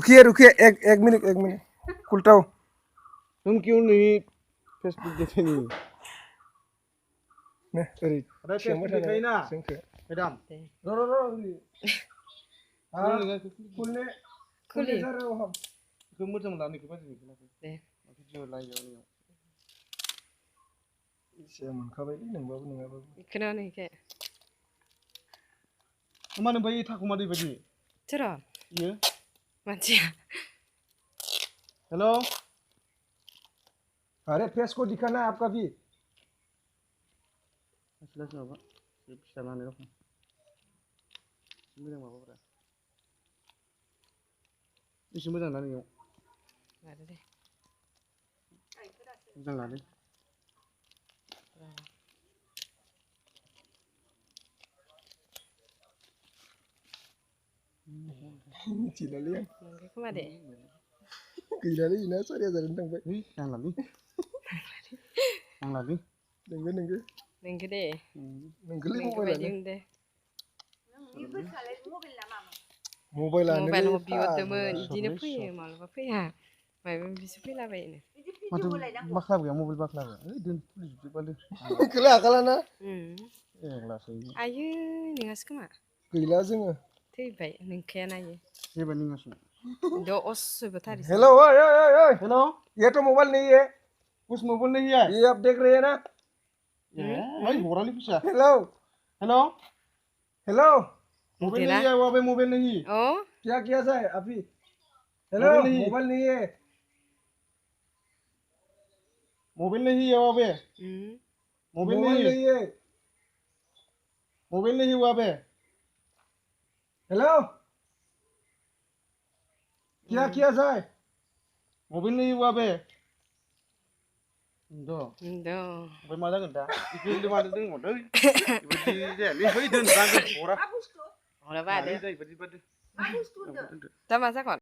रुकिए एक मिनट उल्टाओ तुम क्यों नहीं फेसबुक देखे नहीं ने ओरै अरे फेसबुक देखायो ना मैडम र हाँ खुलने जा रहे हो हम बेखौ मोजां लानायखौ बाजै दे भिडिअ लाइभआव एसे मोनखाबायलै नोंबाबो नङाबाबो बेखौनो नैखे मानो बै थाखुमा दै बायदि सोर इयो मानसिया हेलो अरे फेस को दिखाना आपका भी लासै माबा फिसा लानाय रखम मोजां माबाफोरा एसे मोजां ना नोंनियाव लादो दे मोजां लादो मिथिलालै आं नंगौ खोमा दे गैलालै इना 4000 थांबाय नांलालै नांलालै नोंगो नंगौ दे नोंगोलै नंगौ बायदि मोनदे मबाइलानो मबाइल बिहरदोंमोन बिदिनो फैयो मालाबा फैया मायबा बिसो फैलाबायोनो माथो बाख्लाबो गैया मबाइल बाख्लाबो ओइ दोन खुलिजोबबाय खोला हाखालाना लासै आयो नोंहासो खोमा गैला जोङो थैबाय नोंखायाना इयो जेबो नङासो दो असुबथारिस हेलो ओए हेलो ये तो मोबाइल नहीं है कुछ मोबाइल नहीं है ये आप देख रहे हैं ना भाई बोराली फैसा हेलो हेलो हेलो मोबाइल नहीं है वहाँ पे मोबाइल नहीं ओ क्या किया जाए अभी हेलो मोबाइल नहीं है मोबाइल नहीं है वहाँ पे मोबाइल नहीं है मोबाइल नहीं वहाँ पे हेलो क्या किया जाए मोबाइल नहीं वहाँ पे दो दो ओमफ्राय मा जागोन दा इखौ मानो दोनहरदों इबायदि जायालै बै दोनबानो हरा हराबा दे जायो इबायदि बादि दा मा जागोन